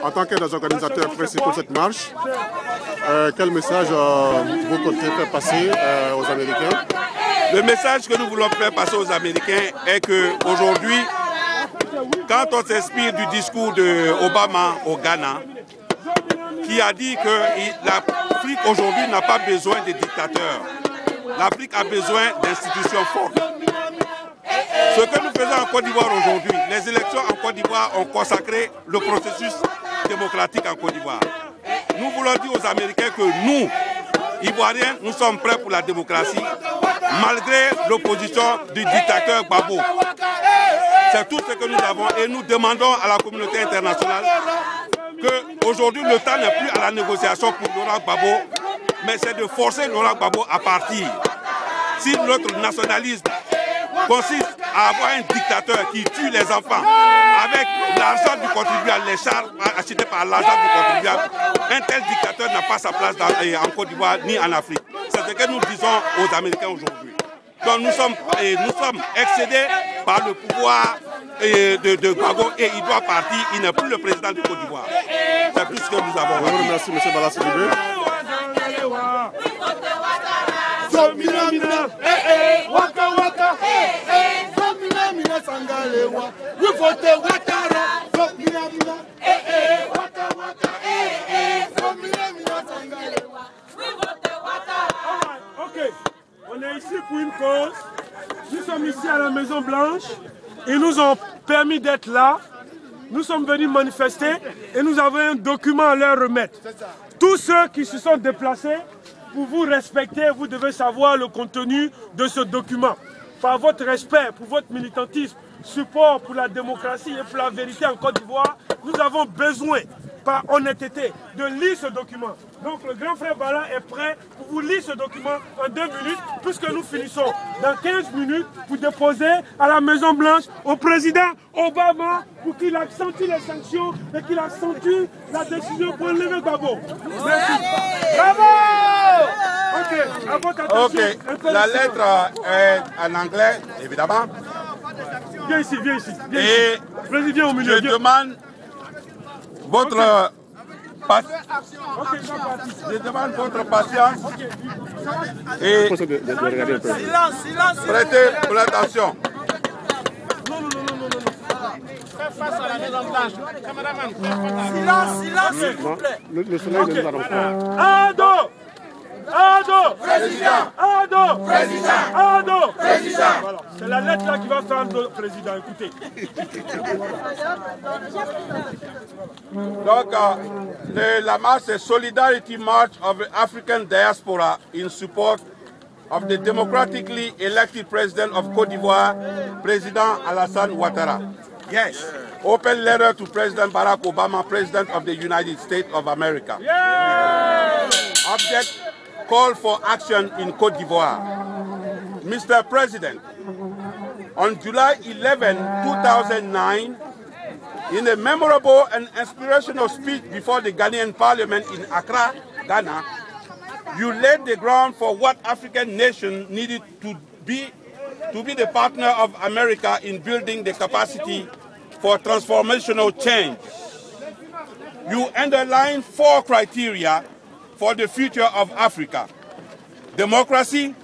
En tant que des organisateurs principaux de cette marche, quel message vous comptez faire passer aux Américains? Le message que nous voulons faire passer aux Américains est qu'aujourd'hui, quand on s'inspire du discours d'Obama au Ghana, qui a dit que l'Afrique aujourd'hui n'a pas besoin de dictateurs, l'Afrique a besoin d'institutions fortes. Ce que nous faisons en Côte d'Ivoire aujourd'hui, les élections en Côte d'Ivoire ont consacré le processus démocratique en Côte d'Ivoire. Nous voulons dire aux Américains que nous, Ivoiriens, nous sommes prêts pour la démocratie, malgré l'opposition du dictateur Gbagbo. C'est tout ce que nous avons et nous demandons à la communauté internationale qu'aujourd'hui le temps n'est plus à la négociation pour Laurent Gbagbo, mais c'est de forcer Laurent Gbagbo à partir. Si notre nationalisme consiste à avoir un dictateur qui tue les enfants avec l'argent du contribuable, les chars achetés par l'argent du contribuable, un tel dictateur n'a pas sa place en Côte d'Ivoire ni en Afrique. C'est ce que nous disons aux Américains aujourd'hui. Donc nous sommes excédés par le pouvoir de Gbagbo et il doit partir, il n'est plus le président de Côte d'Ivoire. C'est tout ce que nous avons. Merci M. Bala Sidibé. Ok, on est ici pour une cause. Nous sommes ici à la Maison Blanche. Ils nous ont permis d'être là. Nous sommes venus manifester et nous avons un document à leur remettre. Tous ceux qui se sont déplacés, pour vous respecter, vous devez savoir le contenu de ce document. Par votre respect, pour votre militantisme, support pour la démocratie et pour la vérité en Côte d'Ivoire, nous avons besoin, par honnêteté, de lire ce document. Donc le grand frère Bala est prêt pour vous lire ce document en 2 minutes, puisque nous finissons dans 15 minutes pour déposer à la Maison Blanche au président Obama pour qu'il accentue les sanctions et qu'il accentue la décision pour enlever Gbagbo. Merci. Bravo! Ok, à votre attention. Ok, la lettre est en anglais, évidemment. Viens ici, viens ici. Viens ici. Président, viens au milieu. Je demande votre Je demande votre patience et prêtez l'attention. Fais face à la Maison Blanche. Caméraman. Silence, s'il vous plaît. Le soleil ne nous arrête pas. Ado! Ado! Président! Ado! Président! Ado! Président! Voilà. C'est la lettre là qui va faire le président. Écoutez. Donc, la marche est Solidarity March of the African Diaspora in support of the democratically elected President of Côte d'Ivoire, President Alassane Ouattara. Yes. Open letter to President Barack Obama, President of the United States of America. Yeah! Object, call for action in Côte d'Ivoire. Mr. President, on July 11, 2009, in a memorable and inspirational speech before the Ghanaian Parliament in Accra, Ghana, you laid the ground for what African nations needed to be the partner of America in building the capacity for transformational change. You underlined 4 criteria for the future of Africa: democracy,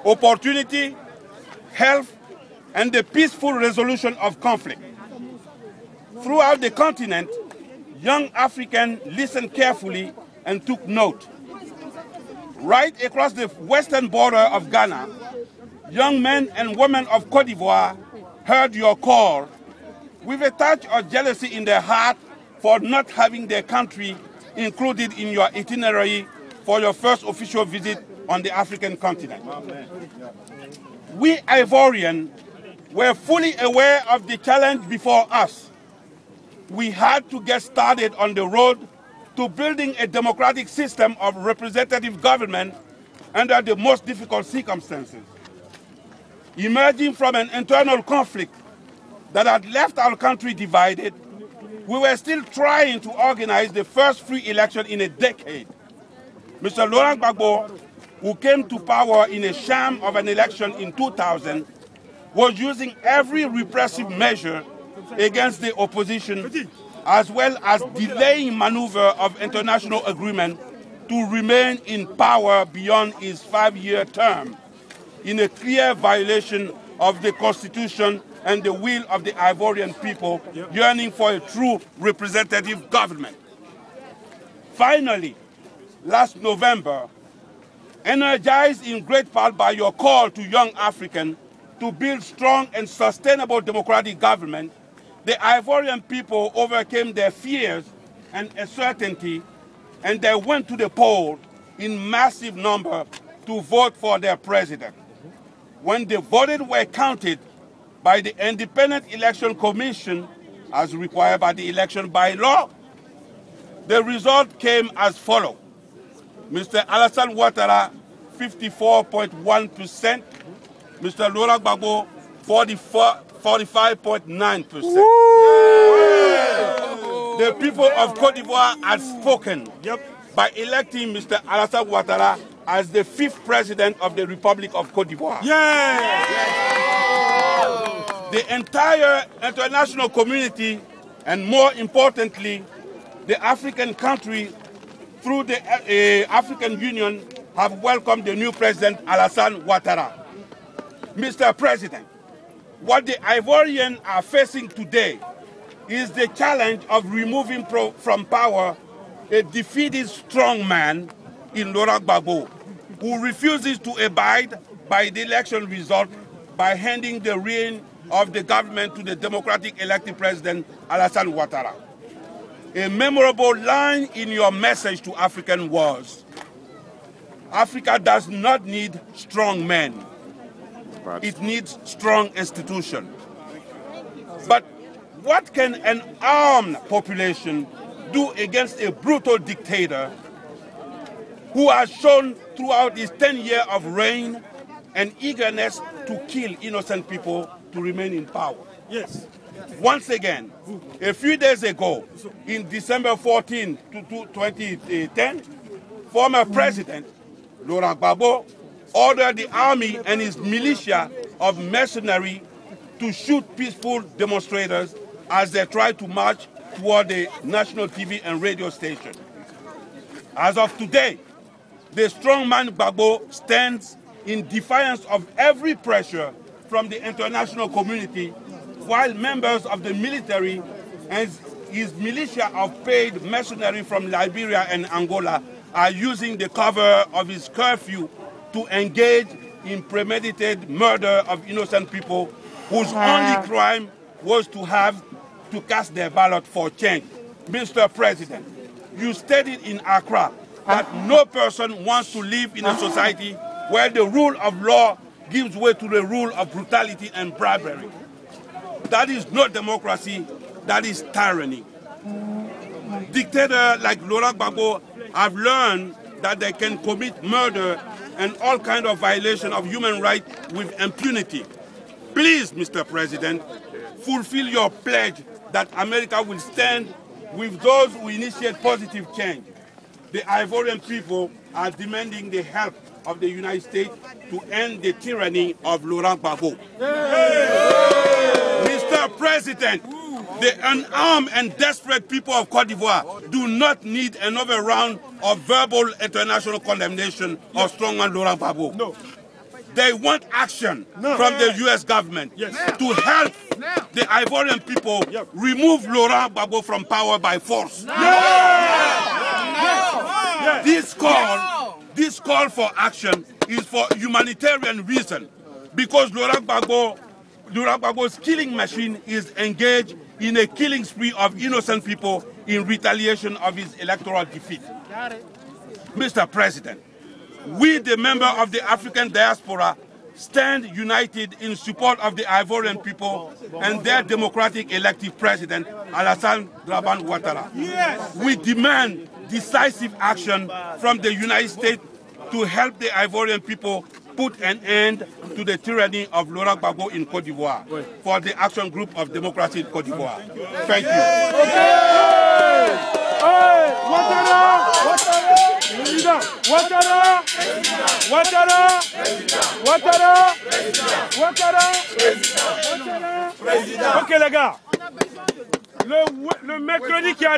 opportunity, health, and the peaceful resolution of conflict. Throughout the continent, young Africans listened carefully and took note. Right across the western border of Ghana, young men and women of Côte d'Ivoire heard your call with a touch of jealousy in their heart for not having their country included in your itinerary for your first official visit on the African continent. We Ivorians were fully aware of the challenge before us. We had to get started on the road to building a democratic system of representative government under the most difficult circumstances. Emerging from an internal conflict that had left our country divided, we were still trying to organize the first free election in a decade. Mr. Laurent Gbagbo, who came to power in a sham of an election in 2000, was using every repressive measure against the opposition as well as delaying maneuver of international agreement to remain in power beyond his 5-year term, in a clear violation of the Constitution and the will of the Ivorian people yearning for a true representative government. Finally, last November, energized in great part by your call to young Africans to build strong and sustainable democratic government, the Ivorian people overcame their fears and uncertainty, and they went to the poll in massive number to vote for their president. When the votes were counted by the Independent Election Commission, as required by the election bylaw, the result came as follows. Mr. Alassane Ouattara, 54.1%, Mr. Laurent Gbagbo, 45.9%. The people of Côte d'Ivoire had spoken by electing Mr. Alassane Ouattara as the 5th president of the Republic of Côte d'Ivoire. The entire international community, and more importantly, the African country, through the African Union, have welcomed the new president, Alassane Ouattara. Mr. President, what the Ivorians are facing today is the challenge of removing from power a defeated strong man in Laurent Gbagbo, who refuses to abide by the election result by handing the reign of the government to the democratic elected president, Alassane Ouattara. A memorable line in your message to Africans was, Africa does not need strong men. It needs strong institutions. But what can an armed population do against a brutal dictator who has shown throughout his 10 years of reign an eagerness to kill innocent people to remain in power? Yes. Once again, a few days ago, in December 14, 2010, former President Laurent Gbagbo ordered the army and his militia of mercenaries to shoot peaceful demonstrators as they tried to march toward the national TV and radio station. As of today, the strongman Gbagbo stands in defiance of every pressure from the international community, while members of the military and his militia of paid mercenaries from Liberia and Angola are using the cover of his curfew to engage in premeditated murder of innocent people whose only crime was to cast their ballot for change. Mr. President, you stated in Accra that no person wants to live in a society where the rule of law gives way to the rule of brutality and bribery. That is not democracy, that is tyranny. Dictators like Laurent Gbagbo have learned that they can commit murder and all kinds of violation of human rights with impunity. Please, Mr. President, fulfill your pledge that America will stand with those who initiate positive change. The Ivorian people are demanding the help of the United States to end the tyranny of Laurent Gbagbo. Mr. President, the unarmed and desperate people of Côte d'Ivoire do not need another round of verbal international condemnation of strongman Laurent Gbagbo. No. They want action from the U.S. government to help the Ivorian people remove Laurent Gbagbo from power by force. This call for action is for humanitarian reason, because Laurent Gbagbo's killing machine is engaged in a killing spree of innocent people in retaliation of his electoral defeat. Mr. President, we, the member of the African diaspora, stand united in support of the Ivorian people and their democratic elected president, Alassane Ouattara. We demand decisive action from the United States to help the Ivorian people put an end to the tyranny of Laurent Gbagbo in Côte d'Ivoire for the Action Group of Democracy in Côte d'Ivoire. Thank you. Ok les gars. le mercredi qui arrive.